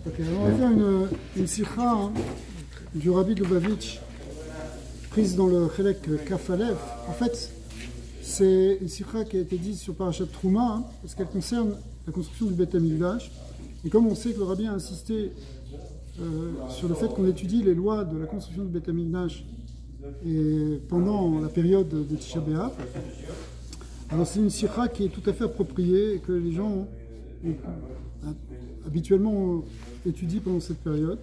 Ok, alors on va faire une sikha hein, du Rabbi de Lubavitch, prise dans le Chelek Kafalev. En fait, c'est une sikha qui a été dite sur Parashat Trouma, hein, parce qu'elle concerne la construction du Beth Amikdash. Et comme on sait que le Rabbi a insisté sur le fait qu'on étudie les lois de la construction du Beth Amikdash et pendant la période de Tisha B'Av, alors c'est une sikha qui est tout à fait appropriée et que les gens ont habituellement étudient pendant cette période.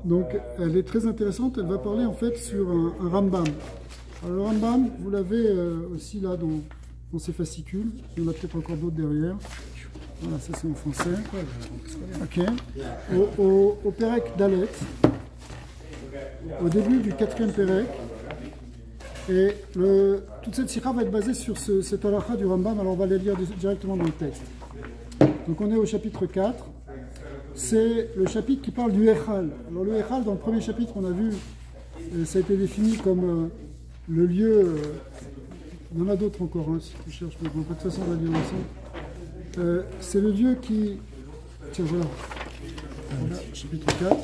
Donc elle est très intéressante, elle va parler en fait sur un Rambam. Alors le Rambam, vous l'avez aussi là dans ces fascicules, il y en a peut-être encore d'autres derrière. Voilà, ça c'est en français. Ok. Au Perek Dalet, au début du 4e Perek, et toute cette sikha va être basée sur cette halakha du Rambam, alors on va les lire directement dans le texte. Donc on est au chapitre 4, c'est le chapitre qui parle du Echal. Alors le Echal, dans le premier chapitre, on a vu, ça a été défini comme le lieu, il y en a d'autres encore, hein, si tu cherches, mais bon, de toute façon on va lire ensemble. C'est le lieu qui, tiens voilà, chapitre 4,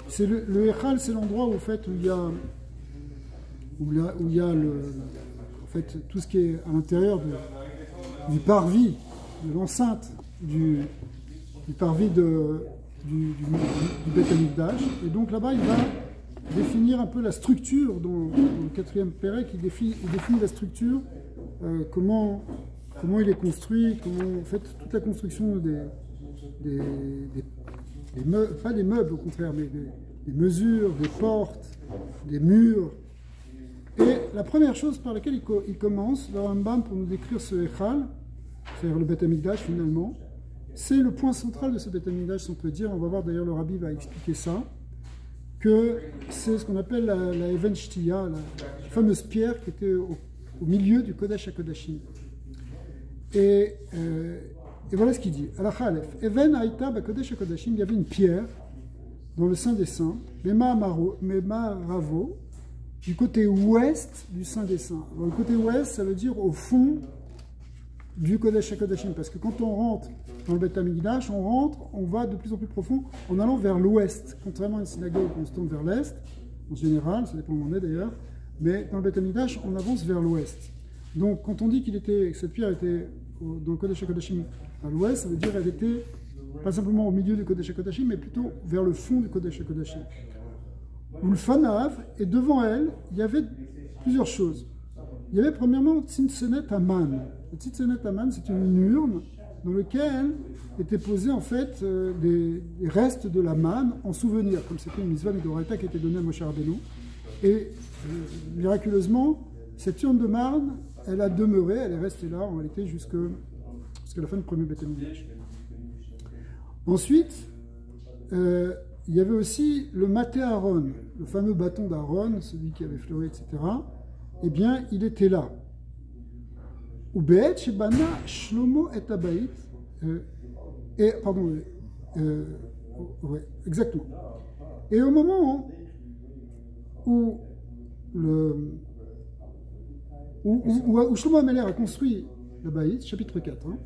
c'est le Echal, c'est l'endroit où, en fait, où il y a en fait, tout ce qui est à l'intérieur du parvis, de l'enceinte du parvis du Beth Amikdash. Et donc là-bas, il va définir un peu la structure, dans le 4e Pérec, il définit la structure, comment il est construit, comment, en fait, toute la construction des meubles, pas des meubles au contraire, mais des mesures, des portes, des murs. Et la première chose par laquelle il commence, le Rambam, pour nous décrire ce Echal, c'est-à-dire le Beth Amikdash finalement, c'est le point central de ce Beth Amikdash, si on peut dire. On va voir d'ailleurs, le Rabbi va expliquer ça, que c'est ce qu'on appelle la Even Shtiya, la fameuse pierre qui était au milieu du Kodesh HaKodashim. Et voilà ce qu'il dit. Alakha Aleph. Even Haïta Kodesh HaKodashim, il y avait une pierre dans le Saint des Saints, Mema Ravo, du côté ouest du Saint des Saints. Alors, le côté ouest, ça veut dire au fond du Kodesh HaKodashim, parce que quand on rentre dans le Beth Amikdash, on va de plus en plus profond en allant vers l'ouest, contrairement à une synagogue où on se tourne vers l'est, en général, ça dépend où on est d'ailleurs, mais dans le Beth Amikdash, on avance vers l'ouest. Donc quand on dit que cette pierre était dans le Kodesh HaKodashim à l'ouest, ça veut dire qu'elle était pas simplement au milieu du Kodesh HaKodashim, mais plutôt vers le fond du Kodesh HaKodashim. Ulfanav, et devant elle, il y avait plusieurs choses. Il y avait premièrement Tzintzenet Aman. Le Tzintzenet Aman, c'est une urne dans laquelle étaient posés en fait des restes de la manne en souvenir, comme c'était une mitzvah Midoraita qui était donnée à Moshe Rabbeinu. Et miraculeusement, cette urne de marne, elle a demeuré, elle est restée là en réalité jusqu'à la fin du premier Beth Amikdash. Ensuite, il y avait aussi le Maté Aaron, le fameux bâton d'Aaron, celui qui avait fleuri, etc. Eh bien, il était là. Ubeet Shebana Shlomo et Abaït. Ouais, exactement. Et au moment où Shlomo Ameler a construit le Baït, chapitre 4, hein,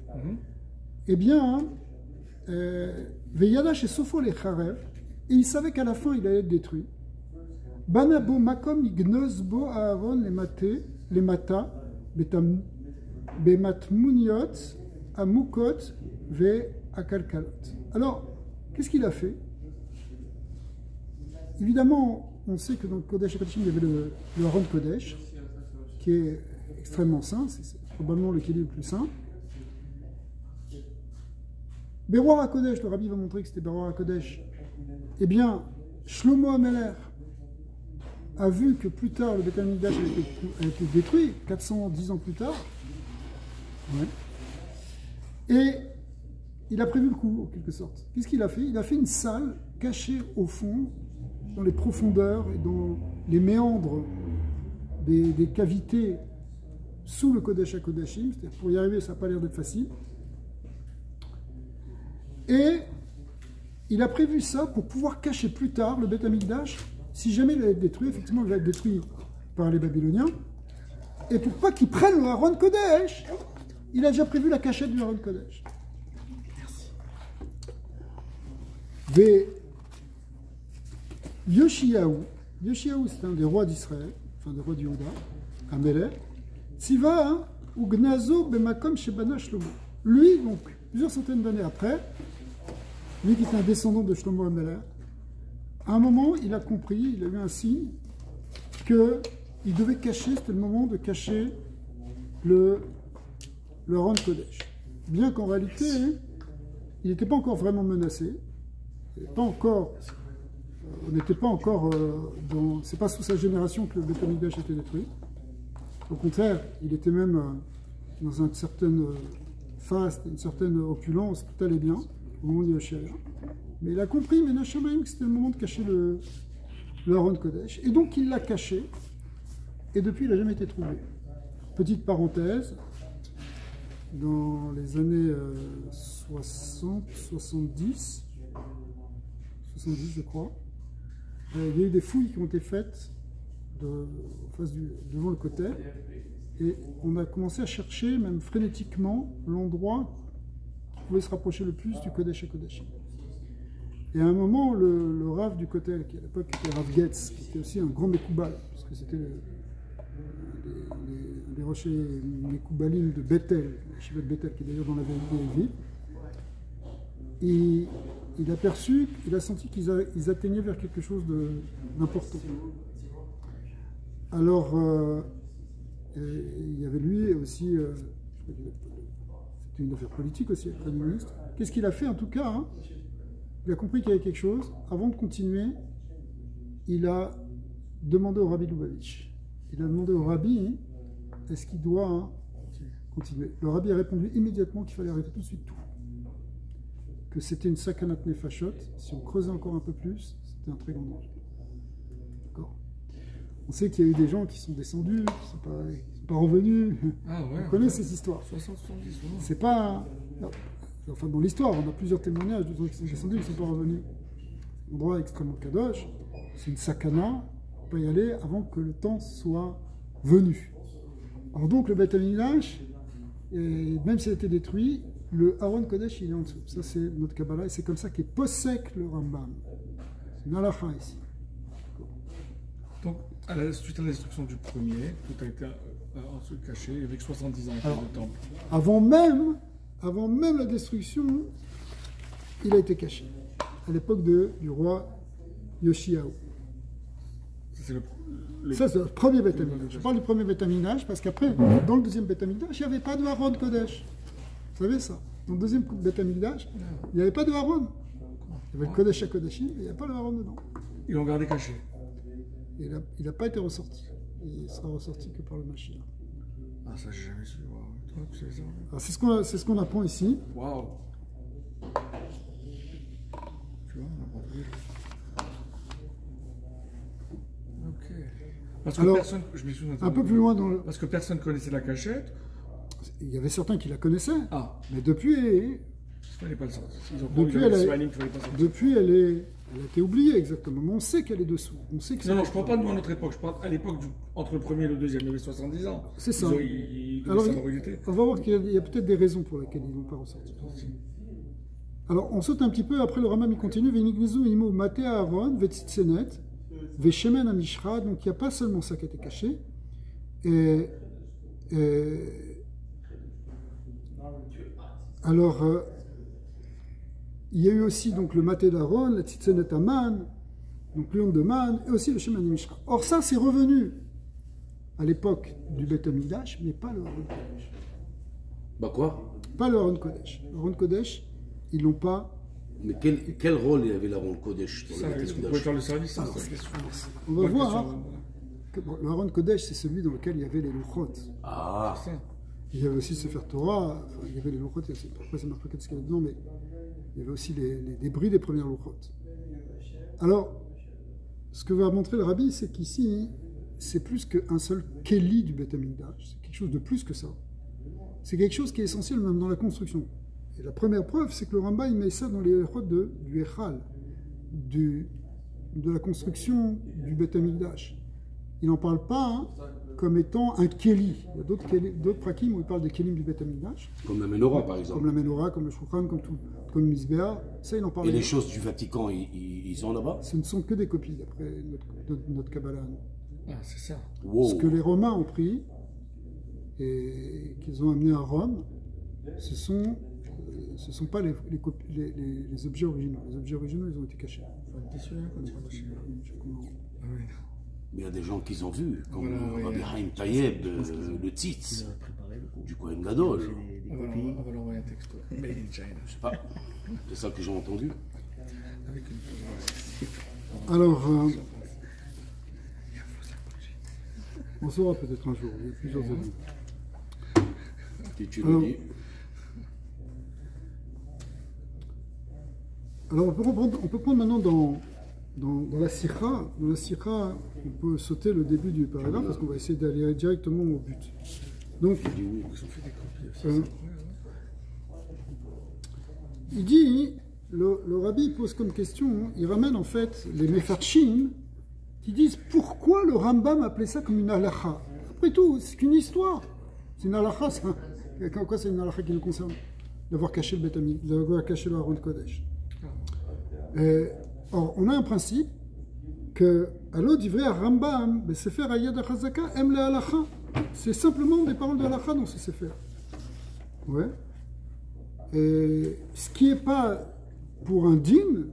eh bien, Veyada chez Sofo les Charev, et il savait qu'à la fin il allait être détruit. Banabo makom ignozbo Aaron les mata bematmuniot amukot ve akalkalot. Alors, qu'est-ce qu'il a fait? Évidemment, on sait que dans le Kodesh HaKodashim, il y avait le Aaron Kodesh, qui est extrêmement saint, c'est probablement le Kéli le plus saint. Beroar HaKodesh, le Rabbi va montrer que c'était Beroar HaKodesh. Eh bien, Shlomo Ameler a vu que plus tard le Beth Amikdash a été détruit, 410 ans plus tard. Ouais. Et il a prévu le coup, en quelque sorte. Qu'est-ce qu'il a fait? Il a fait une salle cachée au fond, dans les profondeurs et dans les méandres des cavités sous le Kodesh HaKodashim. C'est-à-dire, pour y arriver, ça n'a pas l'air d'être facile. Et il a prévu ça pour pouvoir cacher plus tard le Beth Amikdash. Si jamais il va être détruit, effectivement, il va être détruit par les Babyloniens. Et pour pas qu'ils prennent le Aaron Kodesh, il a déjà prévu la cachette du Aaron Kodesh. Mais Yoshiyahu, c'est un des rois d'Israël, enfin des rois d'Yehuda, Amelech, Tziva ou Gnazo bemakom shebana Shlomo. Lui, donc, plusieurs centaines d'années après, lui qui est un descendant de Shlomo Amelech, à un moment, il a compris, il a eu un signe, qu'il devait cacher, c'était le moment de cacher le Aron Kodesh. Bien qu'en réalité, il n'était pas encore vraiment menacé, on n'était pas encore dans... C'est pas sous sa génération que le Beth Amikdash a été détruit. Au contraire, il était même dans une certaine faste, une certaine opulence, tout allait bien, au moment du Yoshiaya. Mais il a compris, mais Nachamaim, que c'était le moment de cacher le Aron Kodesh. Et donc il l'a caché, et depuis il n'a jamais été trouvé. Petite parenthèse, dans les années 60, 70, je crois, il y a eu des fouilles qui ont été faites devant le Kotel, et on a commencé à chercher, même frénétiquement, l'endroit qui pouvait se rapprocher le plus du Kodesh et Kodeshim. Et à un moment, le Rav du Kotel, qui à l'époque était Rav Getz, qui était aussi un grand Mekoubal, parce que c'était les rochers Mekoubalim de Bethel, le Shivat Bethel, qui est d'ailleurs dans la ville, et il a perçu, il a senti qu'ils atteignaient vers quelque chose d'important. Alors, il y avait lui aussi, c'était une affaire politique aussi, le Premier ministre. Qu'est-ce qu'il a fait en tout cas hein? Il a compris qu'il y avait quelque chose. Avant de continuer, il a demandé au Rabbi Lubavitch. Il a demandé au Rabbi, est-ce qu'il doit continuer? Le Rabbi a répondu immédiatement qu'il fallait arrêter tout de suite tout. Que c'était une sakanat nefashot, si on creusait encore un peu plus, c'était un très grand danger. D'accord. On sait qu'il y a eu des gens qui sont descendus, qui ne sont pas revenus. Ah ouais, on connaît cette histoire. 60-70, c'est pas... Enfin, dans l'histoire, on a plusieurs témoignages de gens qui sont descendus, qui ne sont pas revenus. Un endroit extrêmement kadosh, c'est une sakana, on ne peut pas y aller avant que le temps soit venu. Alors donc, le Beth Amikdash, même s'il a été détruit, le Aron Kodesh, il est en dessous. Ça, c'est notre Kabbalah, et c'est comme ça qu'est possèque le Rambam. C'est une halakha ici. Donc, suite à la destruction du premier, tout a été ensuite caché, avec 70 ans de temple. Avant même la destruction, il a été caché. À l'époque du roi Yoshiyahu. Ça, c'est le premier Beth Amikdash. Je parle du premier Beth Amikdash parce qu'après, dans le deuxième Beth Amikdash, il n'y avait pas de Aron Kodesh. Vous savez ça? Dans le deuxième Beth Amikdash, il n'y avait pas de Aaron. Il y avait le Kodesh à Kodeshim, mais il n'y avait pas le Aaron dedans. Ils l'ont gardé caché. Il n'a pas été ressorti. Il sera ressorti que par le Mashiach. Ah, ça, j'ai jamais su. Wow. Toi, tu sais ça. C'est ce qu'on apprend ici. Waouh. Tu vois, on apprend plus. Ok. Parce que alors, personne, je me souviens un peu plus loin dans le... Parce que personne connaissait la cachette. Il y avait certains qui la connaissaient. Ah. Mais depuis... Il fallait pas le sortir. Depuis, elle a été oubliée exactement. Mais on sait qu'elle est dessous. On sait que non, je ne parle pas de nous à notre époque. Je parle à l'époque entre le premier et le deuxième. Il y avait 70 ans. C'est ça. Alors, on va voir qu'il y a peut-être des raisons pour lesquelles ils ne l'ont pas ressorti. Alors, on saute un petit peu. Après, le Rambam, il continue. V'inignizu imo maté Aaron vetzitzenet ve'shemen amishra. Donc, il n'y a pas seulement ça qui a été caché. Alors, il y a eu aussi donc, le maté d'Aaron, la tzitzenet aman, donc l'urne de man, et aussi le shemen amishra. Or, ça, c'est revenu à l'époque du Beth Amikdash, mais pas le Aron Kodesh. Bah quoi? Pas le Aron Kodesh. Le Aron Kodesh, ils l'ont pas. Mais quel rôle il avait l'Aron Kodesh dans le Beth Est-ce qu'on Amikdash? pouvait faire le service? On va voir que le Aron Kodesh, c'est celui dans lequel il y avait les Luchot. Ah, il y avait aussi le Sefer Torah, enfin, il y avait les Luchot, pourquoi c'est marqué ce qu'il y a dedans, mais il y avait aussi les débris des premières Luchot. Alors, ce que va montrer le Rabbi, c'est qu'ici, c'est plus qu'un seul Keli du Beth Amikdash, c'est quelque chose de plus que ça. C'est quelque chose qui est essentiel même dans la construction. Et la première preuve, c'est que le Rambam il met ça dans les Luchot du Echal, de la construction du Beth Amikdash. il n'en parle pas hein, comme étant un Keli. Il y a d'autres prakim où il parle des Kelim du Beth Amikdash. Comme la menorah, par exemple. Comme la menorah, comme le Shulchan, comme le Misbéa. Ça, il en parle. Et les choses du Vatican, ils sont là-bas? Ce ne sont que des copies, d'après notre Kabbalah. Ah, c'est ça. Wow. Ce que les Romains ont pris et qu'ils ont amené à Rome, ce sont pas les objets originaux. Les objets originaux, ils ont été cachés. Faut être déçu, hein, quand tu vas chez eux. Ah oui. Mais il y a des gens qui ont vu, comme Voilà, Rabbi oui. Haim Tayeb, le Tzitz, du Kohen Gadol. On va leur envoyer un texto. Made in China. Je sais pas, c'est ça que j'ai entendu. Avec une Alors, on saura peut-être un jour, il y a plusieurs années. Si tu le dis. Alors, on peut prendre maintenant dans la sikha. Dans la sikha, on peut sauter le début du paragraphe parce qu'on va essayer d'aller directement au but. Donc, ils ont fait des copies aussi. C'est incroyable. il dit, le rabbi pose comme question, il ramène en fait les mefarchim qui disent pourquoi le Rambam appelait ça comme une halakha. Après tout, c'est qu'une histoire. C'est une halakha, quoi c'est une halakha qui nous concerne? D'avoir caché le Beth Amikdash, d'avoir caché le Aron Kodesh. Or, on a un principe que, à l'autre d'ivrer Rambam, le Sefer Ayad HaChazaka aime les halakha. C'est simplement des paroles de halakha dans ce Sefer. Ouais. Et ce qui n'est pas pour un din,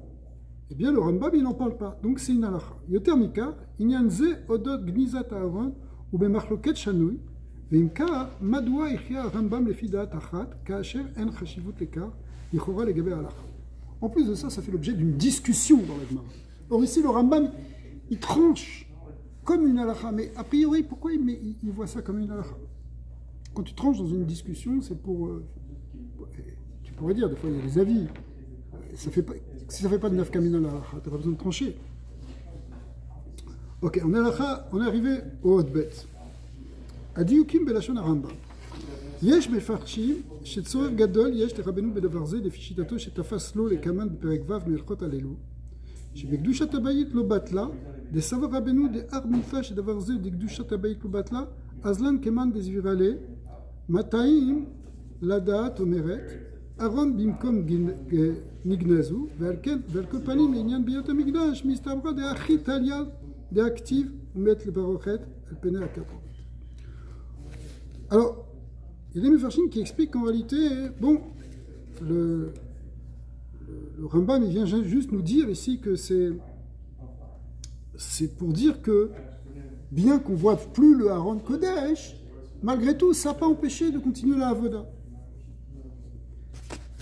eh bien le Rambam il n'en parle pas. Donc c'est une halakha. Yoter mikar, inyan ze odot gnizat ha'aron ou bemachloket shanui, veimka madwa ichya Rambam lefi da'at achat, ka'asher en chashivut lekar, yichora legabe halakha. En plus de ça, ça fait l'objet d'une discussion dans la Gemara. Or ici, le Rambam, il tranche comme une halakha. Mais a priori, pourquoi il voit ça comme une halakha? Quand tu tranches dans une discussion, c'est pour... tu pourrais dire, des fois, il y a des avis. Si ça ne fait pas de nafkamina la halakha, tu n'as pas besoin de trancher. Ok, on est arrivé au hotbet. Adiukim belashon Rambam. יש מפרשים שצורך גדול יש לרבנו בדבר זה לפי שיטתו שתפס לו לקמן בפרק ו' מהלכות הללו שבקדושת הבית לא בטלה דסבר רבנו דאר מילתא שדבר זה דקדושת הבית לא בטלה אז לן כמן דסבירה לה 200 לדעת אומרת ארון במקום נגנזו ועל כל פנים לעניין ביות המקדש מסתברא דאחי תליה דאקטיב ומת לברוכת על פני הכתוב. Alors, il y a des Mefarshim qui expliquent qu'en réalité, bon, le Rambam il vient juste nous dire ici que c'est pour dire que, bien qu'on ne voit plus le Haron Kodesh, malgré tout, ça n'a pas empêché de continuer la Avoda.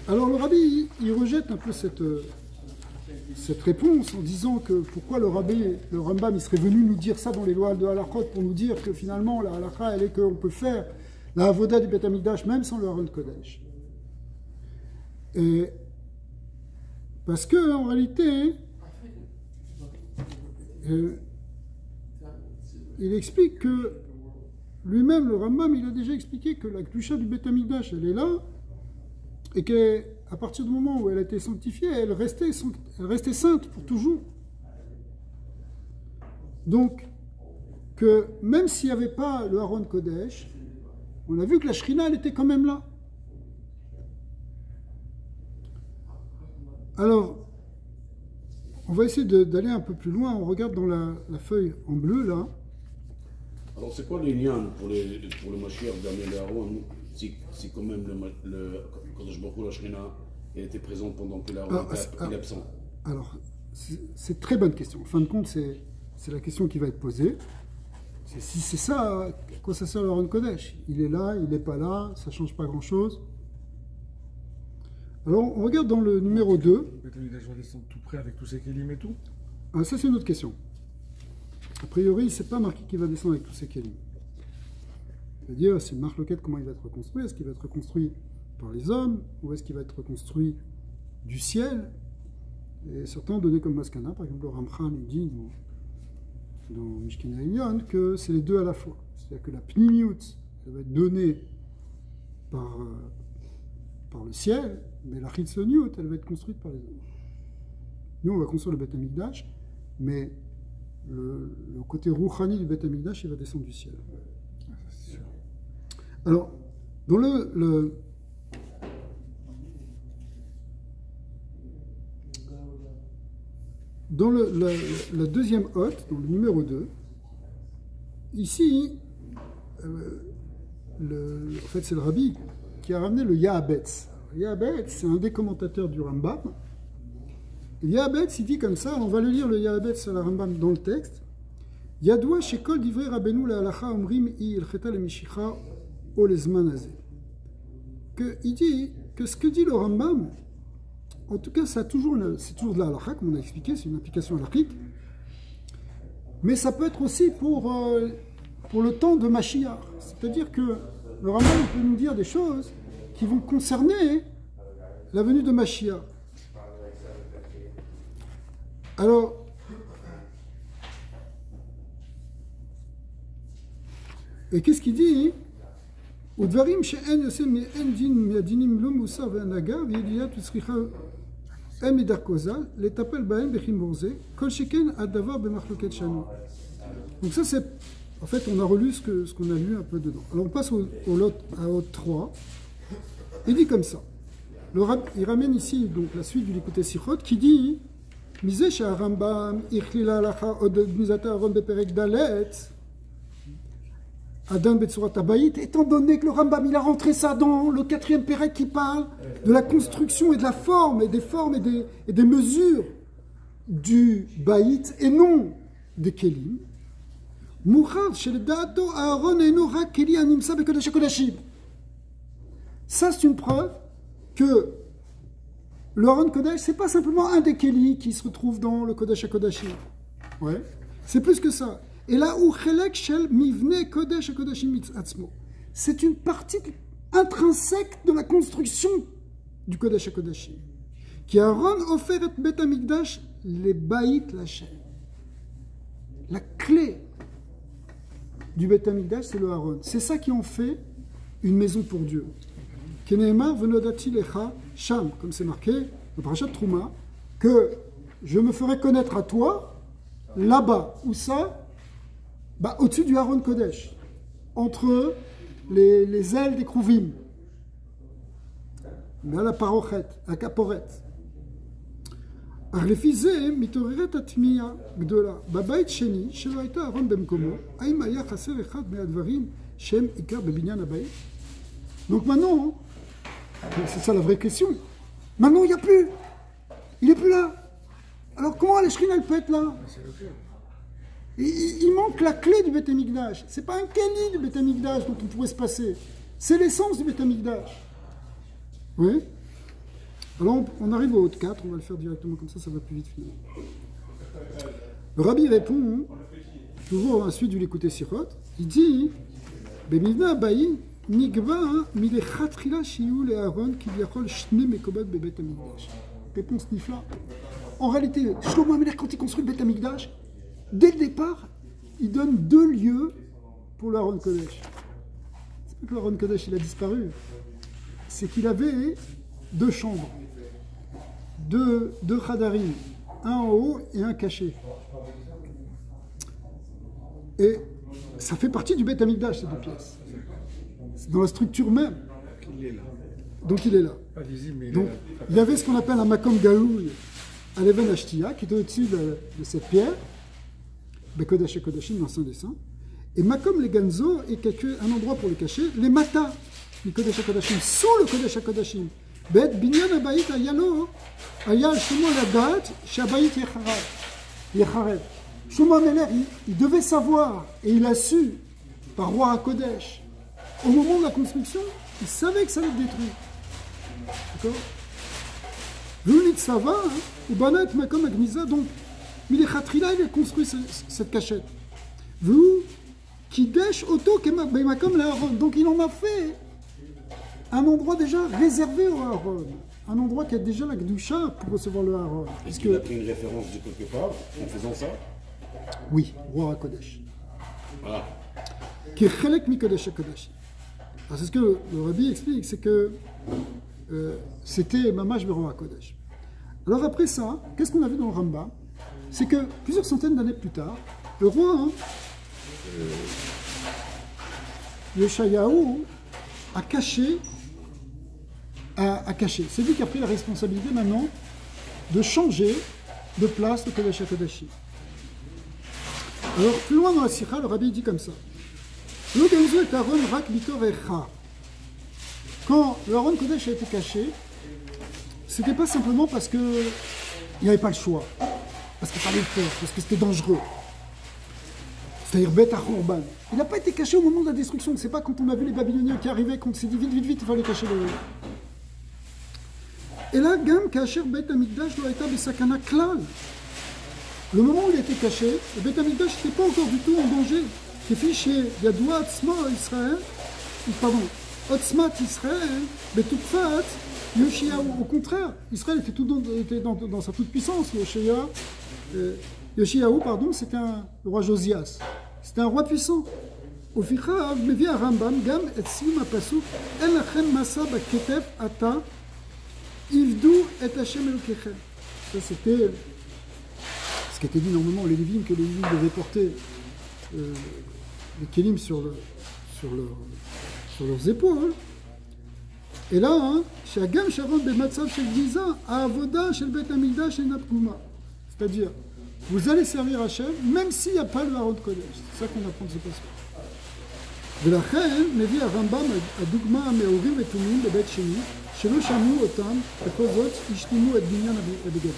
Alors le Rabbi, il rejette un peu cette réponse en disant que pourquoi le Rambam, il serait venu nous dire ça dans les lois de Halachot pour nous dire que finalement la Halakha, elle est qu'on peut faire la avoda du Beth Amikdash même sans le Haron Kodesh. Et parce que en réalité, il explique que lui-même, le Rambam, il a déjà expliqué que la Kedusha du Beth Amikdash, elle est là, et qu'à partir du moment où elle a été sanctifiée, elle restait sainte pour toujours. Donc, que même s'il n'y avait pas le Haron Kodesh, on a vu que la Shrina, elle était quand même là. Alors, on va essayer d'aller un peu plus loin. On regarde dans la feuille en bleu, là. Alors, c'est quoi les liens pour le Mashiach d'amener Aaron si quand même le Kodesh Baruch Hu, la Shrina, elle était présente pendant que l'Aaron est absent? Alors, c'est une très bonne question. En fin de compte, c'est la question qui va être posée. Si c'est ça, à quoi ça sert le Haron Kodesh? Il est là, il n'est pas là, ça ne change pas grand-chose. Alors, on regarde dans le numéro 2. Le Beth Amikdash va descendre tout près avec tous ses kelim et tout. Ah, ça, c'est une autre question. A priori, c'est pas marqué qu'il va descendre avec tous ses kelim. C'est-à-dire, c'est une marloquette, comment il va être reconstruit? Est-ce qu'il va être reconstruit par les hommes ou est-ce qu'il va être reconstruit du ciel? Et certains ont donné comme maskana, par exemple, le Ramchan, il dit dans Mishkena Elyon que c'est les deux à la fois. C'est-à-dire que la Pnimiut, elle va être donnée par le ciel, mais la Chitzoniut, elle va être construite par les hommes. Nous, on va construire le Beth Amikdash, mais le côté rouhani du Beth Amikdash, il va descendre du ciel. C'est sûr. Alors, dans la deuxième hôte, dans le numéro 2, ici, en fait, c'est le Rabbi qui a ramené le Yahabetz. Yahabetz, c'est un des commentateurs du Rambam. Yahabetz, il dit comme ça, on va le lire le Yahabetz à la Rambam dans le texte. Yadoua shekol divrei rabbeinu le'alacha omrim i ilcheta lemishicha o lezman hazeh. Il dit que ce que dit le Rambam, en tout cas, c'est toujours de la halakha, comme on a expliqué, c'est une application halakhique, mais ça peut être aussi pour le temps de Mashiach. C'est-à-dire que le Rambam peut nous dire des choses qui vont concerner la venue de Mashiach. Alors, et qu'est-ce qu'il dit? ודברים שאין יוצא מאין דין מהדינים לא מוסר והנהגה וידיעת וצריכה אין מדרכו ז"ל לטפל בהם בחיבור זה כל שכן הדבר במחלוקת שנו. Donc ça c'est, en fait on a relu ce qu'on a lu un peu dedans. Alors on passe à Hôte 3. Il dit comme ça. Il ramène ici donc la suite du Likutei Sichot qui dit מזה שהרמב"ם הכליל ההלכה עוד גניזת הארון בפרק ד' Adan Betsurat Abayit, étant donné que le Rambam il a rentré ça dans le 4e Pérec qui parle de la construction et de la forme, et des formes et des mesures du Baït et non des Kelim. Mouchad shel da'ato Aaron eno rak keli animsa bekodesh hakodashim. Ça c'est une preuve que le Aaron Kodesh c'est pas simplement un des Keli qui se retrouve dans le Kodesh hakodashim. Ouais, c'est plus que ça. Et là où Chelek Shel Mivne Kodesh HaKodashim Atzmo, c'est une partie intrinsèque de la construction du Kodesh HaKodashim. Qui Aaron offert Bet Hamikdash les Baït Lachem. La clé du Bet Hamikdash, c'est le Aaron. C'est ça qui en fait une maison pour Dieu. Keneemar Venodati Lecha Sham, comme c'est marqué dans Parashat Trouma, que je me ferai connaître à toi là-bas. Où ça? Bah, au-dessus du Aaron Kodesh, entre les ailes des Krouvim, mais à la parochet, à Kaporet. לפי זה מתעוררת התמיהה גדולה. בבית שני, שלא הייתה אהרון במקומו, האם היה חסר אחד מהדברים שהם עיקר בבניין הבית? Donc maintenant, c'est ça la vraie question. Maintenant, il n'y a plus. Il n'est plus là. Alors comment la Shrina elle peut être là? Il manque la clé du Beth Amikdash. Ce n'est pas un Keli du Beth Amikdash dont on pourrait se passer. C'est l'essence du Beth Amikdash. Oui. Alors on arrive au Hôte 4, on va le faire directement comme ça va plus vite finalement. Le Rabbi répond, toujours à la suite du Likutei Sichot, il dit Bemivna Abayi nigva milechatchila shiyu le'Aaron kivyachol shne mekobot bebet Amikdash. Réponse Nifla. En réalité, Shlomo HaMelech, quand il construit le Beth Amikdash, dès le départ, il donne 2 lieux pour l'Aaron Kodesh. C'est pas que l'Aaron Kodesh il a disparu, c'est qu'il avait 2 chambres, 2 chadarim, un en haut et un caché. Et ça fait partie du Beth Amikdash, ces 2 pièces. C'est dans la structure même. Donc il est là. Pas visible, mais donc il y avait ce qu'on appelle un Makom Gaoul à l'Even Ashtia, qui était au-dessus de cette pierre. Bekodesh HaKodashim, l'ancien dessin. Et Makom Leganzo est un endroit pour le cacher, les Mata, le Kodesh HaKodashim, sous le Kodesh HaKodashim. Bet Binyan Abayit Ayalo, Ayal Shlomo Ladat, Shabayit Yecharev. Shlomo HaMelech, il devait savoir, et il a su, par roi HaKodesh, au moment de la construction, il savait que ça allait être détruit. D'accord? L'unit Sava, ou Banat Makom Agniza, donc, Milechatchila, il a construit cette cachette. Vous, Kidesh Oto Kemakom l'Aaron. Donc il en a fait un endroit déjà réservé au Aaron. Un endroit qui a déjà la Gdusha pour recevoir le Aaron. Est-ce qu'il a pris une référence de quelque part en faisant ça? Oui, roi HaKodesh. Voilà. Qui est Chelek Mikodesh HaKodesh. C'est ce que le Rabbi explique, c'est que c'était Mamash Bero HaKodesh. Alors après ça, qu'est-ce qu'on a vu dans le Rambam? c'est que plusieurs centaines d'années plus tard, le roi Yeshayahu a caché. C'est lui qui a pris la responsabilité maintenant de changer de place le Kodesh HaKodashim. Alors, plus loin dans la Sikha, le rabbi dit comme ça. Quand le Aaron Kodesh a été caché, c'était pas simplement parce qu'il n'y avait pas le choix, parce qu'il fallait le faire, parce que c'était dangereux. C'est-à-dire Beth Achorban. Il n'a pas été caché au moment de la destruction. C'est pas quand on a vu les Babyloniens qui arrivaient qu'on s'est dit vite, il fallait cacher le. Et là, Gam Kacher Beth Amikdash doit être Besakana Klal. Le moment où il a été caché, le Beth Amikdash n'était pas encore du tout en danger. C'est fiché, il y a Doua Atzma Israël, pardon, Otzmat Israël, Betukfat, Yoshiahu. Au contraire, Israël était dans sa toute-puissance. Yoshiahu, pardon, c'était le roi Josias. C'était un roi puissant. Au Ficha, Mevi Rambam, Gam et Sium Apasuk, En Achem Masa Baketef Ata, Ivdou et Hashem Elokechem. Ça, c'était ce qui était dit normalement aux Lévim, que les Lévim devaient porter les Kélim sur leurs épaules. Et là, chez Agam Sharon Bematsav Shel Giza, Avoda Shel Bet Amigdash et Napkuma. C'est-à-dire, vous allez servir Hachem, même s'il n'y a pas le Aaron Kodesh. C'est ça qu'on apprend de ce passage. ולכן מביא הרמב"ם הדוגמה המאורים ותומים בבית שני, שלא שמעו אותם, וכל זאת השלימו את בניין הבגדים.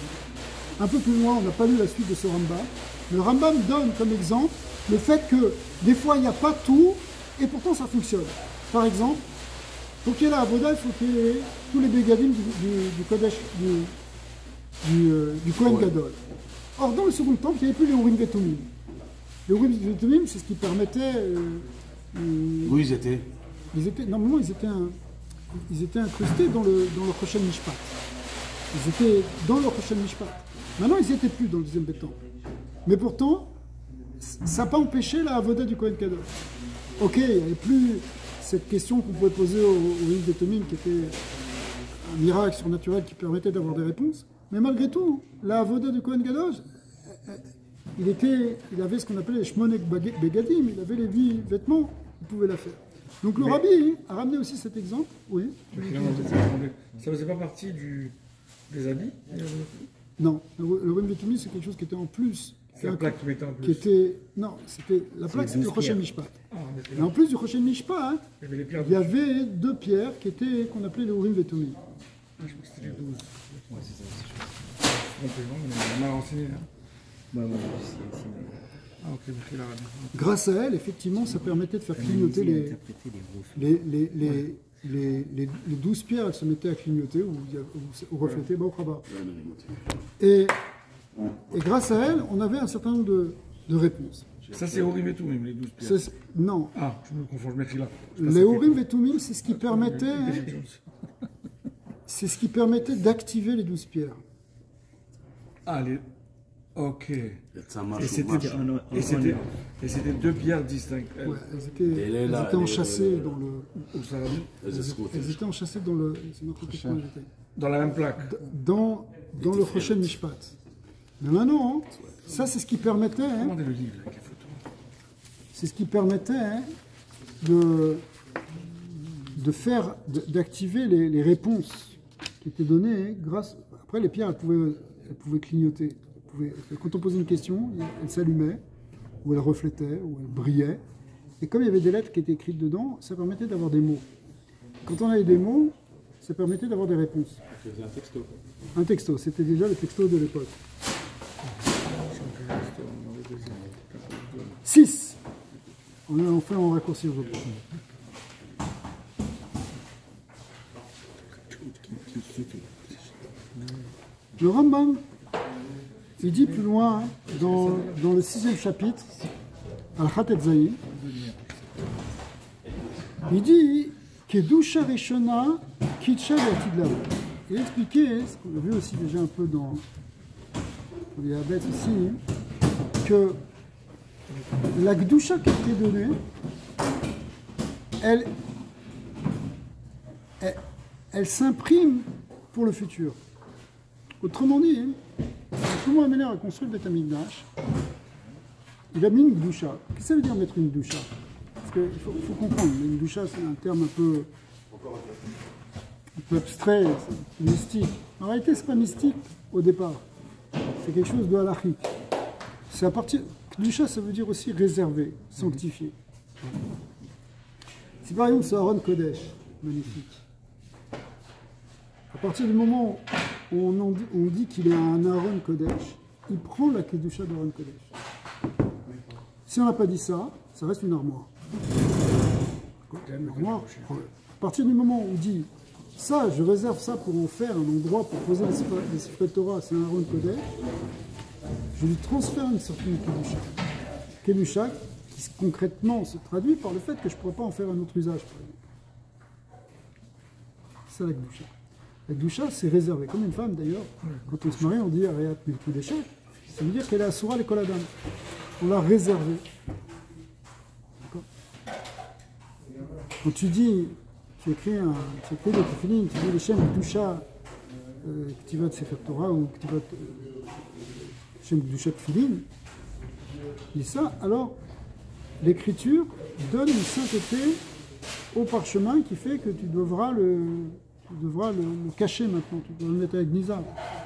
Un peu plus loin, on n'a pas lu la suite de ce Rambam. Le Rambam donne comme exemple le fait que des fois il n'y a pas tout, et pourtant ça fonctionne. Par exemple, pour qu'il y ait la Avoda, il faut qu'il y ait tous les bégadim du Kodesh, du Kohen Gadol. Or, dans le second temple, il n'y avait plus les Urim Vetumim. Les Urim Vetumim, c'est ce qui permettait. Où ils étaient? Normalement, ils étaient incrustés dans le Choshen Mishpat. Ils étaient dans le Choshen Mishpat. Maintenant, ils n'y étaient plus dans le deuxième temple. Mais pourtant, ça n'a pas empêché la Avoda du Kohen Gadol. Ok, il n'y avait plus cette question qu'on pouvait poser au Urim Vetumim, qui était un miracle surnaturel qui permettait d'avoir des réponses. Mais malgré tout, la Avoda du Kohen Gadol, il avait ce qu'on appelait les Shmonek Begadim, il avait les 8 vêtements, il pouvait la faire. Donc le rabbi a ramené aussi cet exemple. Oui. Ça faisait pas partie des habits? Non, le Urim Vetumim, c'est quelque chose qui était en plus. C'est la plaque qui mettait en plus. Non, la plaque, c'était le Choshen Mishpat. Et en plus du Choshen Mishpat, il y avait 2 pierres qu'on appelait les Urim Vetumim. Ah, je crois que c'était les 12. Ouais, c'est ça. On m'a renseigné. Ah, ok, grâce à elle, effectivement, ça permettait de faire clignoter les 12 pierres, elles se mettaient à clignoter ou refléter. Et grâce à elle, on avait un certain nombre de réponses. Ça, c'est Urim Vetumim, les 12 pierres. Non. Ah, je me confonds, je m'écris là. Les Urim Vetumim, c'est ce qui permettait. C'est ce qui permettait d'activer les 12 pierres. Ah, ok. Et c'était 2 pierres distinctes. Ouais, elles étaient enchâssées dans le. Elles étaient enchâssées dans le. C'est notre question. Dans la même plaque. Dans le Choshen Mishpat. Mais maintenant, ça c'est ce qui permettait. Commandez le livre avec les photos. C'est ce qui permettait d'activer les réponses qui étaient données grâce. Après, les pierres, elles pouvaient clignoter. Quand on posait une question, elles s'allumaient, ou elles reflétaient, ou elles brillaient. Et comme il y avait des lettres qui étaient écrites dedans, ça permettait d'avoir des mots. Quand on avait des mots, ça permettait d'avoir des réponses. C'est un texto. Un texto, c'était déjà le texto de l'époque. 6. On fait en raccourci aujourd'hui. Le Rambam, il dit plus loin, dans le 6e chapitre, Al-Khatet Zayin, il dit Kedusha Rishona Kitcha Yatidlav. Il expliquait, ce qu'on a vu aussi déjà un peu dans les Habets ici, que la Kedusha qui a été donnée, elle s'imprime pour le futur. Autrement dit, Shlomo Ameler a construit le Beth Amikdash. Il a mis une gdusha. Qu'est-ce que ça veut dire mettre une gdusha? Parce qu'il faut comprendre, une gdusha c'est un terme un peu abstrait, mystique. En réalité, c'est pas mystique au départ. C'est quelque chose de halachique. C'est à partir. Gdusha, ça veut dire aussi réservé, sanctifié. Si par exemple c'est Aaron Kodesh, magnifique. À partir du moment où on dit qu'il est un Aaron Kodesh, il prend la Kedusha d'Aaron Kodesh. Si on n'a pas dit ça, ça reste une armoire. Une armoire. À partir du moment où on dit ça, je réserve ça pour en faire un endroit pour poser les Sifrei Torah, c'est un Aaron Kodesh, je lui transfère une certaine Kedusha. Kedusha qui concrètement se traduit par le fait que je ne pourrais pas en faire un autre usage, par exemple. C'est ça la Kedusha. La Kedusha, c'est réservé. Comme une femme d'ailleurs, quand on se marie, on dit Ariat Milkudesha. Ça veut dire qu'elle est Asura le Koladam. On l'a réservée. D'accord. Quand tu dis, tu écris des tefilin, tu dis les Shem Kedusha, Ktivat Sefer Torah ou Ktivat Shem Kedusha Tefilin, dis ça, alors l'écriture donne une sainteté au parchemin qui fait que tu devras le cacher maintenant, tu dois le mettre avec Nisa,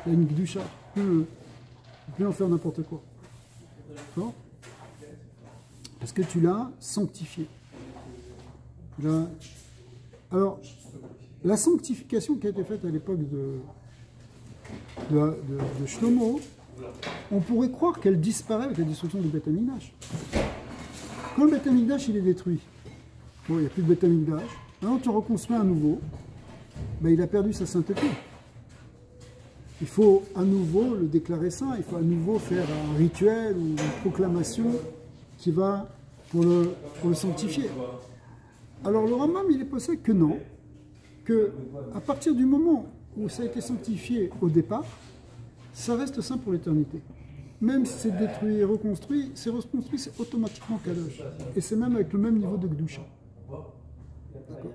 il y a une Kedusha, tu peux plus en faire n'importe quoi. D'accord? Parce que tu l'as sanctifié. Alors, la sanctification qui a été faite à l'époque de Shlomo, on pourrait croire qu'elle disparaît avec la destruction du Beth Amikdash. Quand le Beth Amikdash il est détruit, bon, il n'y a plus de Beth Amikdash, maintenant tu reconstruis un nouveau, ben, il a perdu sa sainteté. Il faut à nouveau le déclarer saint, il faut à nouveau faire un rituel ou une proclamation qui va pour le sanctifier. Alors le Rambam il est posé que non, que à partir du moment où ça a été sanctifié au départ, ça reste saint pour l'éternité. Même si c'est détruit et reconstruit, c'est automatiquement kadosh. Et c'est même avec le même niveau de Gdusha. D'accord.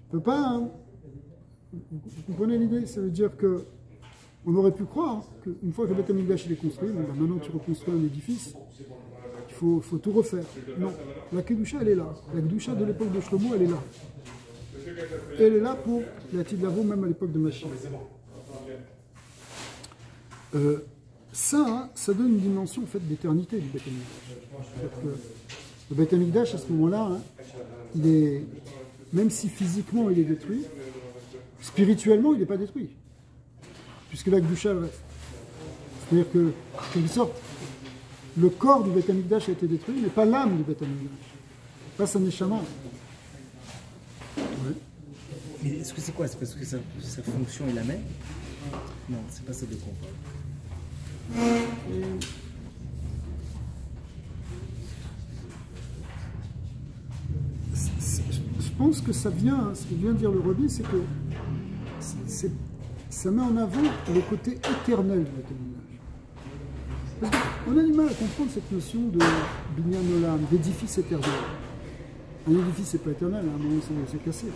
Je peux pas... Hein. Vous comprenez l'idée? Ça veut dire que on aurait pu croire qu'une fois que le Beth Amikdash est construit, bon, ben maintenant tu reconstruis un édifice, il faut tout refaire. Non, la Kedusha elle est là. La Kedusha de l'époque de Shlomo elle est là. Et elle est là pour la Tidlavo même à l'époque de Mashiach. Ça donne une dimension en fait, d'éternité du Beth Amikdash. Le Beth Amikdash à ce moment-là, hein, il est, même si physiquement il est détruit, spirituellement il n'est pas détruit. Puisque la Kedusha reste. C'est-à-dire que, en quelque sorte, le corps du Beth Amikdash a été détruit, mais pas l'âme du Beth Amikdash. Pas sa neshama. Ouais. Mais est-ce que c'est quoi? C'est parce que sa fonction est la même? Non, c'est pas ça de comprendre. Je pense que ça vient, ce que vient de dire le Rabbi, c'est que ça met en avant le côté éternel du Beth Amikdash. Parce qu'on a du mal à comprendre cette notion de binyan olam, d'édifice éternel. Un édifice, c'est pas éternel, à un moment c'est cassé.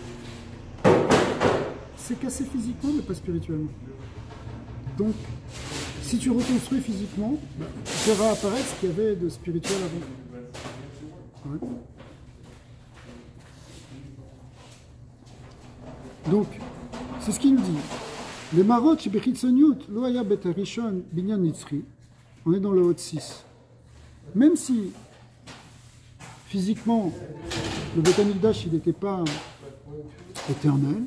C'est cassé physiquement, mais pas spirituellement. Donc, si tu reconstruis physiquement, tu verras apparaître ce qu'il y avait de spirituel avant. Ouais. Donc, c'est ce qu'il nous dit. Les marot chez Bechitzoniut, loaya bet harishon binyan nitzri. On est dans le Hot 6. Même si physiquement le Beth Amikdash il n'était pas éternel,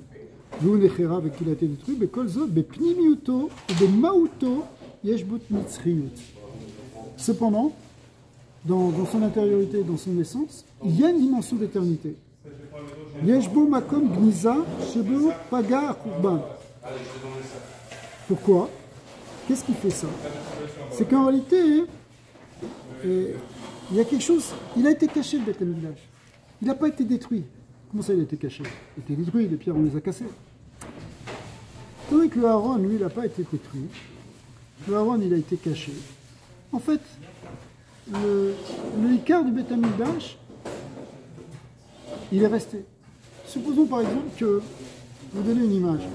l'un echera avec qui il a été détruit, mais kolzot bepnimiuto et de mauto yeshbut nitzriut. Cependant, dans son intériorité, dans son essence, il y a une dimension d'éternité. Yeshbo makom gniza shebo paga kurban. Pourquoi? Qu'est-ce qui fait ça? C'est qu'en réalité, il y a quelque chose, il a été caché le Beth Amikdash. Il n'a pas été détruit. Comment ça il a été caché? Il a été détruit, les pierres on les a cassées. Tandis que le Aaron, lui, il n'a pas été détruit. Le Aaron, il a été caché. En fait, le Icar du Beth Amikdash, il est resté. Supposons par exemple que, je vais vous donner une image.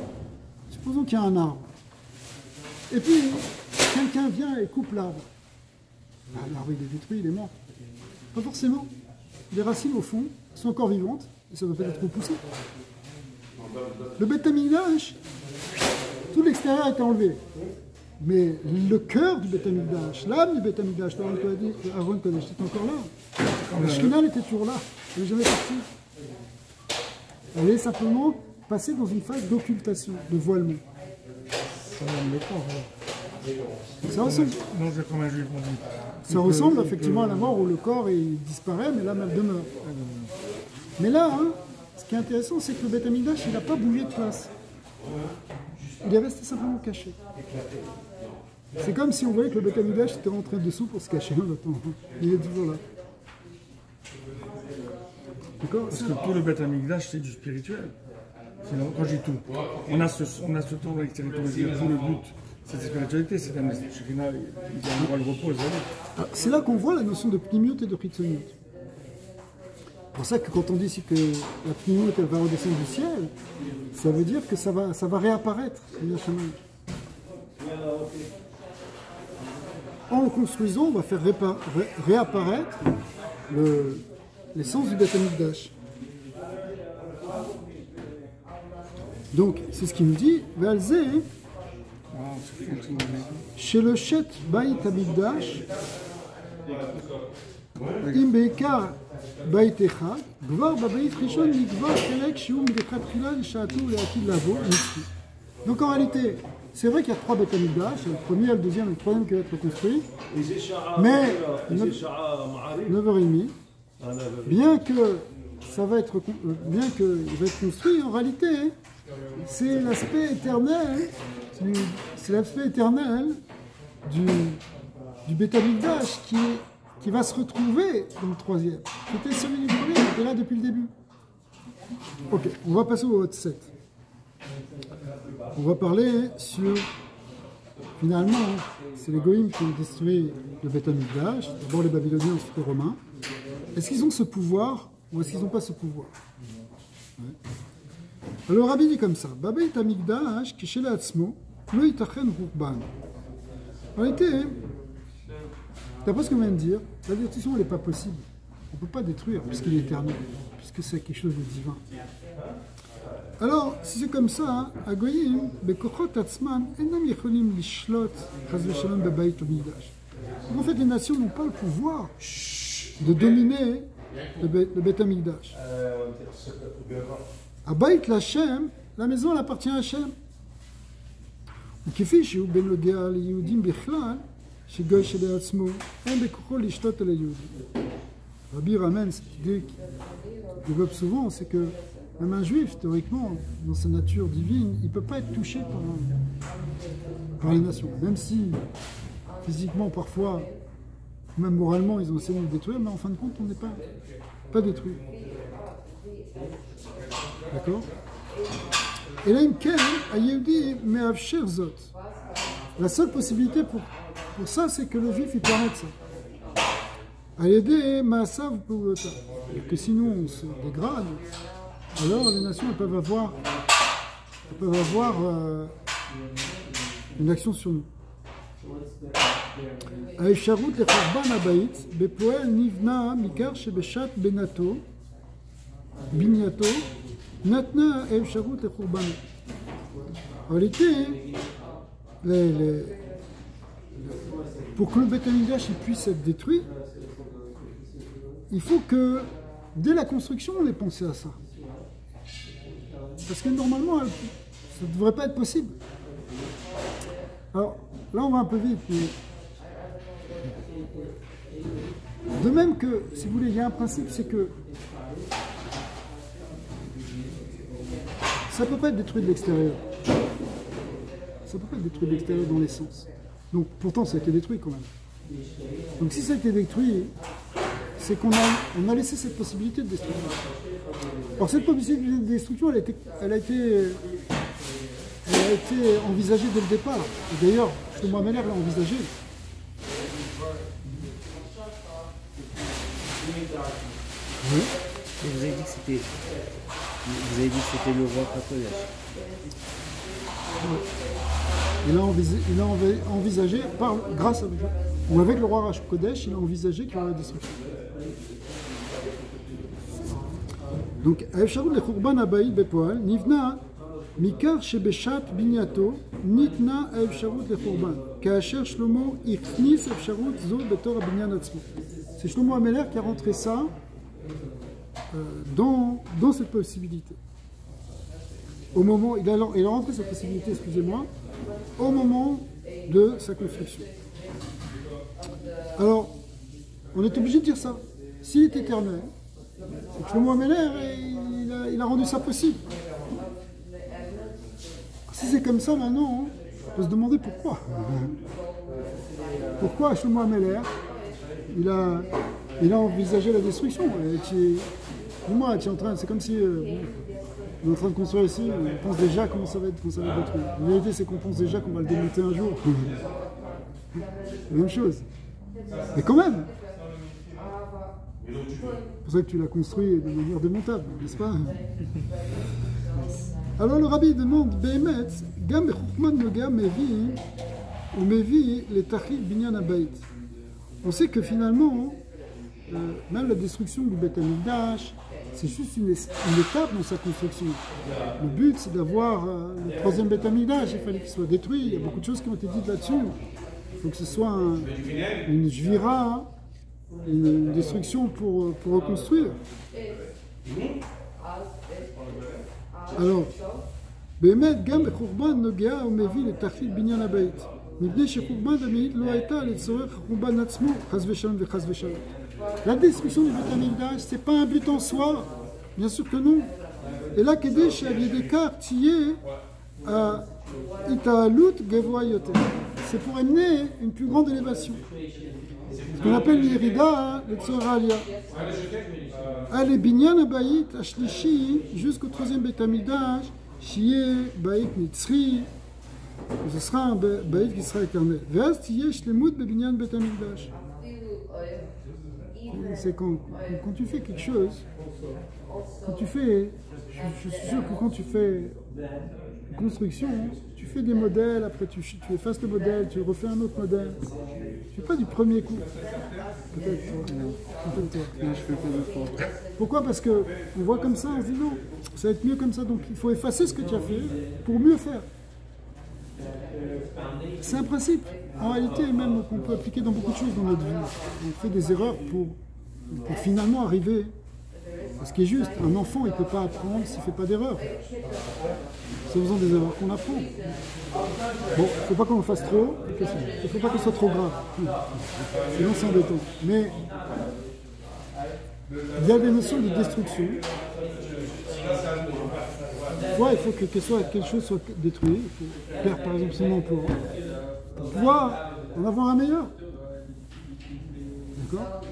Supposons qu'il y a un arbre. Et puis, quelqu'un vient et coupe l'arbre. Ah, l'arbre il est détruit, il est mort. Pas forcément. Les racines au fond sont encore vivantes et ça va peut-être repousser. Le Beth Amikdash, tout l'extérieur a été enlevé. Mais le cœur du Beth Amikdash, l'âme du Beth Amikdash, Aaron Kodesh, c'est encore là. La Shekhinah, elle était toujours là. Elle n'est jamais partie. Elle est simplement passée dans une phase d'occultation, de voilement. Ça ressemble. Non, c'est comme un juif, on dit. Ça ressemble effectivement à la mort où le corps il disparaît, mais l'âme elle demeure. Mais là, hein, ce qui est intéressant, c'est que le Beth Amikdash, il n'a pas bougé de place. Il est resté simplement caché. C'est comme si on voyait que le Beth Amikdash était rentré dessous pour se cacher. Il est toujours là. D'accord? Parce que tout le Beth Amikdash, c'est du spirituel. Sinon, quand je dis tout, on a ce temps avec territorial, tout le but, c'est la spiritualité, c'est un Shekhinah, il y a un droit de repos. C'est là qu'on voit la notion de pnimiut et de chitzoniut. C'est pour ça que quand on dit ici que la pnimiut elle va redescendre du ciel, ça veut dire que ça va réapparaître. En le construisant, on va faire réapparaître l'essence du Beth Amikdash. Donc, c'est ce qu'il nous dit, Valzé, chez le Chet Bait Amikdash, Im Beikar Bait Echad, Gvar Babait Rishon Nikvar Kelek Shium Dechat Chila Lishatu Leakid Lavo Nitzki. Donc en réalité, c'est vrai qu'il y a 3 Beit Amikdash, le premier, le deuxième et le troisième qui va être reconstruit, mais 9h30, bien que ça va être, bien qu'il va être construit, en réalité, c'est l'aspect éternel, du Beit Amikdash qui va se retrouver dans le troisième. C'était celui du premier, qui était là depuis le début. Ok, on va passer au Hot 7. On va parler sur, finalement, c'est les Goïms qui ont détruit le Beit Amikdash, d'abord les Babyloniens, ensuite les Romains. Est-ce qu'ils ont ce pouvoir ou est-ce qu'ils n'ont pas ce pouvoir? Ouais. Alors Rabbi dit comme ça, Beit Amikdash, qui chez l'Atzmo, lo yitachen Hurban. En réalité, d'après ce qu'on vient de dire, la destruction elle n'est pas possible. On ne peut pas détruire puisqu'il est éternel, puisque c'est quelque chose de divin. Alors, si c'est comme ça, à Goyim, Bekochot Atzman, Enam Yecholim Lishlot, Chaz v'Shalom Bebeit Amikdash. En fait, les nations n'ont pas le pouvoir de dominer le Beit Amikdash. À Beit l'Hashem, la maison elle appartient à Hachem. וכפי שהוא בין נוגע ליהודים בכלל, שגוי שלעצמו, אין בכוחו לשלוט על היהודים. Rabbi ramène cette idée qu'il développe souvent, c'est que même un juif, théoriquement, dans sa nature divine, il ne peut pas être touché par les nations. Même si, physiquement, parfois, même moralement, ils ont essayé de le détruire, mais en fin de compte, on n'est pas détruit. D'accord? Et là, la seule possibilité pour ça, c'est que le juif il permette ça. Et que sinon on se dégrade, alors les nations elles peuvent avoir une action sur nous. האפשרות לחורבן הבית בפועל נבנה מכך שבשעת בנייתו נתנה האפשרות לחורבנו. En réalité, pour que le Beit Amikdash puisse être détruit, il faut que dès la construction on ait pensé à ça. Parce que normalement, ça ne devrait pas être possible. Alors là on va un peu vite, mais de même que, si vous voulez, il y a un principe, c'est que ça ne peut pas être détruit de l'extérieur. Ça ne peut pas être détruit de l'extérieur dans l'essence. Donc pourtant ça a été détruit quand même. Donc si ça a été détruit, c'est qu'on a laissé cette possibilité de destruction. Alors cette possibilité de destruction, elle a été envisagée dès le départ. Et d'ailleurs, Shlomo Ameler l'a envisagé. Oui. Et vous avez dit que c'était le roi Kodesh. Il a envisagé, grâce à ou avec le roi Rash Kodesh, il a envisagé qu'il y aurait la destruction. Donc, האפשרות לחורבן הבית בפועל נבנה מכך שבשעת בנייתו ניתנה האפשרות לחורבן, כאשר שלמה הכניס אפשרות זו בתור הבניין עצמו. C'est Shlomo Ameler qui a rentré ça dans cette possibilité. Au moment, il a rentré cette possibilité, excusez-moi, au moment de sa construction. Alors, on est obligé de dire ça. S'il est éternel, c'est que Shlomo Ameler, il a rendu ça possible. Si c'est comme ça maintenant, on peut se demander pourquoi. Pourquoi Shlomo Ameler, il a envisagé la destruction. Moi, tu es en train, c'est comme si on est en train de construire ici, on pense déjà comment ça va être détruit. La vérité, c'est qu'on pense déjà qu'on va le démonter un jour. La même chose. Mais quand même, c'est pour ça que tu l'as construit de manière démontable, n'est-ce pas? Alors le rabbi demande, Behemet, Gam Bechukman Noga Mevi, ou Mevi les Tachit Binyan Abayit. On sait que finalement, même la destruction du Beth Amikdash, c'est juste une étape dans sa construction. Le but, c'est d'avoir le troisième Beth Amikdash, il fallait qu'il soit détruit. Il y a beaucoup de choses qui ont été dites là-dessus. Il faut que ce soit une jvira, une destruction pour reconstruire. Alors, באמת גם בחורבן נוגע ומביא לתכלית בניין הבית. מפני שחורבן המעיד לא הייתה לצורך החורבן עצמו, חס ושלום וחס ושלום. La destruction du Beth Amikdash, c'est pas un but en soi, bien sûr que non. Et là, כדי שעל ידי כך תהיה התעלות גבוהה יותר. C'est pour amener une plus grande élévation. Ce qu'on appelle l'Irida, le Tzoralia. Allez, Binyan Abayit, Ashlishi, jusqu'au troisième Beth Amikdash, Shiye, Bayit Nitzri, ce sera un Bayit qui sera éternel. Ve'az Tiye Shlemut Bebinyan Beth Amikdash. C'est quand tu fais quelque chose, je suis sûr que quand tu fais une construction, tu fais des modèles, après tu effaces le modèle, tu refais un autre modèle. Tu fais pas du premier coup. Peut-être toi. Non, je fais pas deux fois. Pourquoi? Parce qu'on voit comme ça, on se dit non, ça va être mieux comme ça, donc il faut effacer ce que tu as fait pour mieux faire. C'est un principe, en réalité, même qu'on peut appliquer dans beaucoup de choses dans notre vie. On fait des erreurs pour finalement arriver à ce qui est juste. Un enfant, il ne peut pas apprendre s'il ne fait pas d'erreurs. C'est en faisant des erreurs qu'on apprend. Bon, il ne faut pas qu'on en fasse trop, il ne faut pas que ce soit trop grave. Sinon, c'est embêtant. Mais il y a des notions de destruction. Il faut que quelque chose soit détruit. Il faut perdre par exemple son emploi pour pouvoir en avoir un meilleur. D'accord?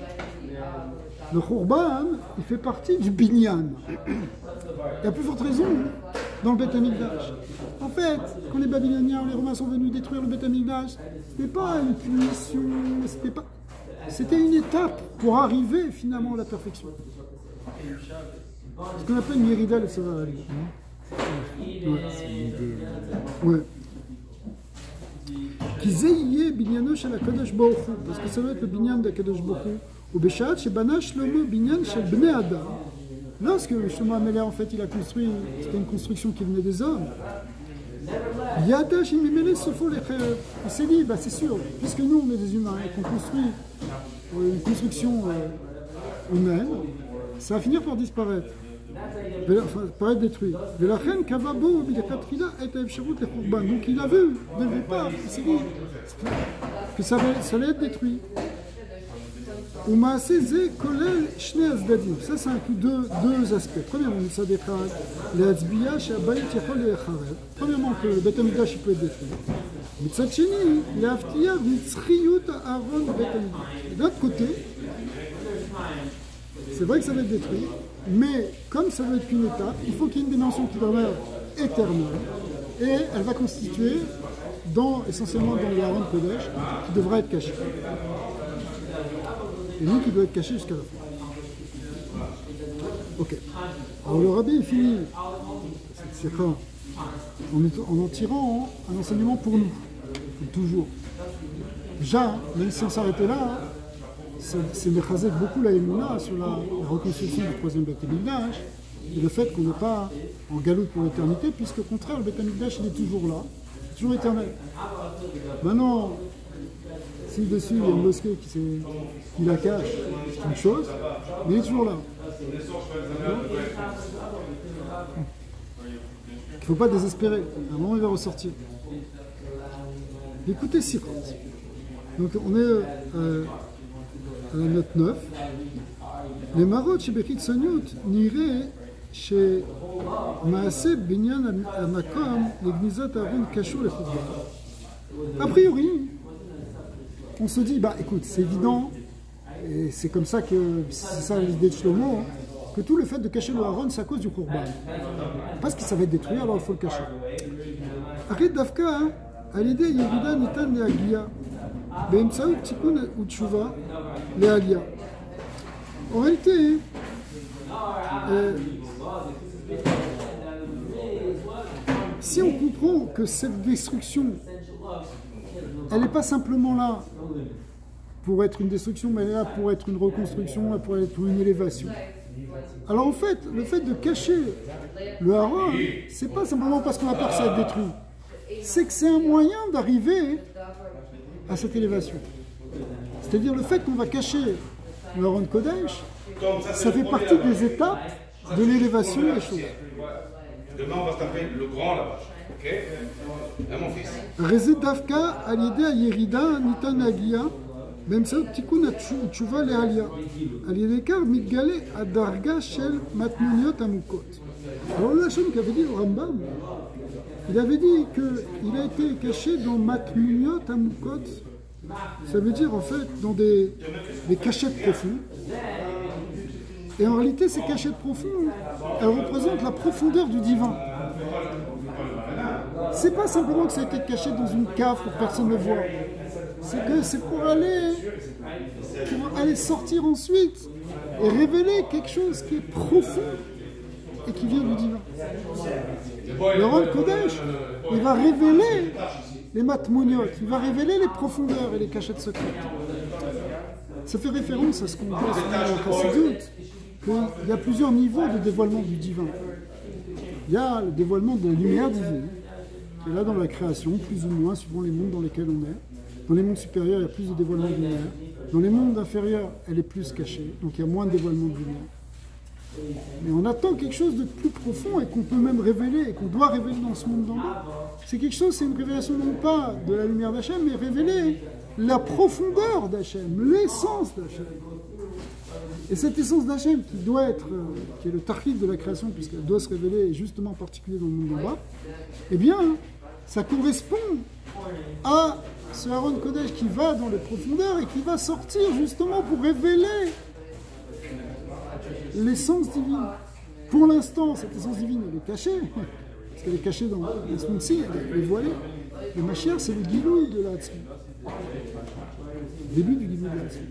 Le Khurban, il fait partie du Binyan. Il y a plus forte raison dans le Beth Amikdash. En fait, quand les Babyloniens, les Romains sont venus détruire le Beth Amikdash, ce n'était pas une punition, c'était une étape pour arriver finalement à la perfection. Ce qu'on appelle une Yerida le Sarali. Ouais. Qui zayye binyano shel HaKadosh Baruch Hu, parce que ça doit être le binyan de HaKadosh Baruch Hu. Ou beshat shebana Shlomo binyan shel bnei Adam. Lorsque Shlomo Ameler en fait il a construit, c'était une construction qui venait des hommes. Yada shemimele sofo lecherev. Il s'est dit, c'est sûr, puisque nous on est des humains et qu'on construit une construction humaine, ça va finir par disparaître. Par être détruit. Donc il a vu dès le départ, il s'est dit que ça allait être détruit. Ça, ça inclut deux aspects. Premièrement, que le Beth Amikdash peut être détruit. De l'autre côté, c'est vrai que ça va être détruit, mais comme ça va être qu'une étape, il faut qu'il y ait une dimension qui demeure éternelle, et elle va constituer essentiellement dans le Haron Kodesh, qui devra être caché. Et lui qui doit être caché jusqu'à la fin. Ok. Alors le rabbi est fini cette séquence en tirant un enseignement pour nous, toujours. Déjà, même si on s'arrêtait là, c'est Mechazek beaucoup la Emouna sur la reconstruction du troisième Beth Amikdash et le fait qu'on n'est pas en galoute pour l'éternité, puisque au contraire, le Beth Amikdash il est toujours là, toujours éternel. Maintenant, si dessus il y a une mosquée qui la cache, c'est une chose, mais il est toujours là. Il ne faut pas désespérer, à un moment il va ressortir. Écoutez Sirot. Donc on est à la note 9. Les marot chez Bechit Sonyut niré chez Maaseh Binyan Amakom les Gnizot Aaron Kachou les Chutba. A priori, on se dit, bah écoute, c'est évident, et c'est comme ça que c'est ça l'idée de Shlomo, que tout le fait de cacher le Aaron, c'est à cause du Khurban. Parce qu'il savait détruire, alors il faut le cacher. Arrête Dafka, à l'idée Yehuda Nitan le Agia, Beimsaout Tikkun ou Tshuva le Alia. En réalité, si on comprend que cette destruction, elle n'est pas simplement là pour être une destruction, mais elle est là pour être une reconstruction, pour être une élévation. Alors en fait, le fait de cacher le Haron, c'est pas simplement parce qu'on a peur que ça va être détruit. C'est que c'est un moyen d'arriver à cette élévation. C'est-à-dire le fait qu'on va cacher le Haron Kodesh, ça fait partie des étapes de l'élévation des choses. Demain, on va se taper le grand là-bas. Ok? Là, mon fils. Rezé Dafka, Aliede Ayerida, Nitan Agia, même ça, Tikkun Tshuva le Alia. Aliede Kar, Mitgale, Adarga, Shel, Matmuniot, Amukot. Alors, le Hachem qui avait dit au Rambam, il avait dit qu'il a été caché dans Matmuniot, Amukot. Ça veut dire en fait dans des cachettes profondes. Et en réalité, ces cachettes profondes, elles représentent la profondeur du divin. C'est pas simplement que ça a été caché dans une cave pour que personne ne le voit. C'est que c'est pour aller sortir ensuite et révéler quelque chose qui est profond et qui vient du divin. Le Ron Kodesh, il va révéler les matmouniot, il va révéler les profondeurs et les cachettes secrètes. Ça fait référence à ce qu'on voit dans la Chassidut, qu'il y a plusieurs niveaux de dévoilement du divin. Il y a le dévoilement de la lumière divine, qui est là dans la création, plus ou moins, suivant les mondes dans lesquels on est. Dans les mondes supérieurs, il y a plus de dévoilement de lumière. Dans les mondes inférieurs, elle est plus cachée, donc il y a moins de dévoilement de lumière. Mais on attend quelque chose de plus profond et qu'on peut même révéler, et qu'on doit révéler dans ce monde d'en bas. C'est quelque chose, c'est une révélation non pas de la lumière d'Hachem, mais révéler la profondeur d'Hachem, l'essence d'Hachem. Et cette essence d'Hachem qui doit être, qui est le tarif de la création, puisqu'elle doit se révéler justement en particulier dans le monde d'en bas, eh bien, ça correspond à ce Aaron Kodesh qui va dans les profondeurs et qui va sortir justement pour révéler l'essence divine. Pour l'instant, cette essence divine, elle est cachée, parce qu'elle est cachée dans ce monde-ci, elle est voilée. Le Mashiach, c'est le Gilouï de la Hatzmi. Le début du Gilouï de la Hatzmi.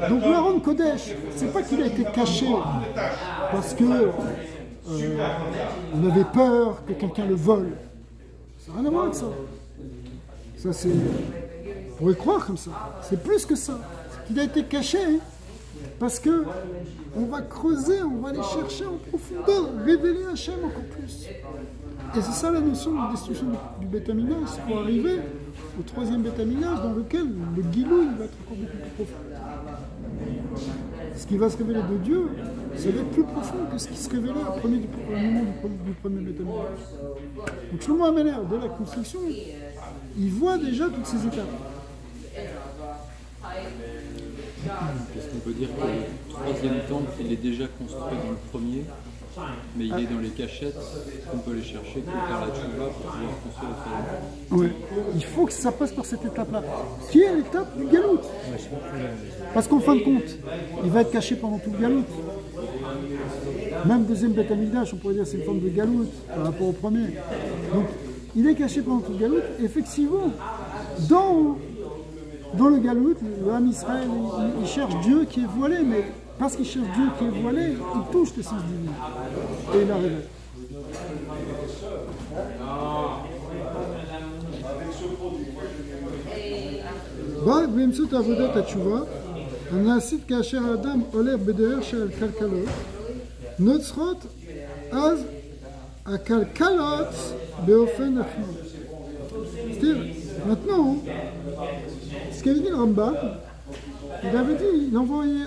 Donc l'Aaron Kodesh, c'est pas qu'il a été caché parce que on avait peur que quelqu'un le vole. Ça n'a rien à voir avec ça. Ça, c'est... On pourrait croire comme ça. C'est plus que ça. C'est qu'il a été caché parce que on va creuser, on va aller chercher en profondeur, révéler Hachem encore plus. Et c'est ça la notion de destruction du Beth Amikdash, c'est pour arriver au troisième Beth Amikdash dans lequel le Gilouï va être encore beaucoup plus profond. Ce qui va se révéler de Dieu, ça va être plus profond que ce qui se révélait au moment du premier Beth Amikdash. Donc Shlomo Ameler, de la construction, il voit déjà toutes ces étapes. Est-ce qu'on peut dire que le troisième temple, il est déjà construit dans le premier, mais il est dans les cachettes qu'on peut aller chercher que par la tchouva pour pouvoir construire le troisième temple? Oui, il faut que ça passe par cette étape-là, qui est l'étape du galout. Parce qu'en fin de compte, il va être caché pendant tout le galout. Même deuxième Beth Amikdash, on pourrait dire c'est une forme de galout par rapport au premier. Donc, il est caché pendant tout le galout. Effectivement, dans le galout, le Ham Israël, il cherche Dieu qui est voilé, mais parce qu'il cherche Dieu qui est voilé, il touche l'essence divine. Et il la révèle. רק באמצעות עבודת התשובה, הנעשית כאשר האדם הולך בדרך של כלכלות, נוצרות אז הכלכלות באופן אחר. C'est-à-dire, maintenant, ce qu'avait dit le Rambam, il avait dit, il envoyait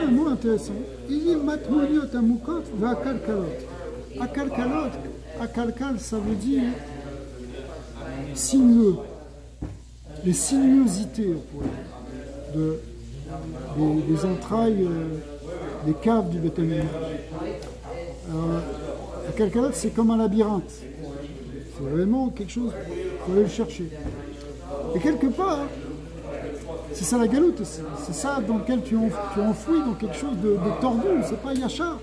un mot intéressant. Il dit matmoniot amukot va akalkalot. Akalkal, ça veut dire sinueux. Les sinuosités des entrailles, des caves du Beth Amikdash. Akalkalot, c'est comme un labyrinthe. C'est vraiment quelque chose, il faut aller le chercher. Et quelque part, c'est ça la galoute aussi. C'est ça dans lequel tu enfouis dans quelque chose de tordu, c'est pas yachar.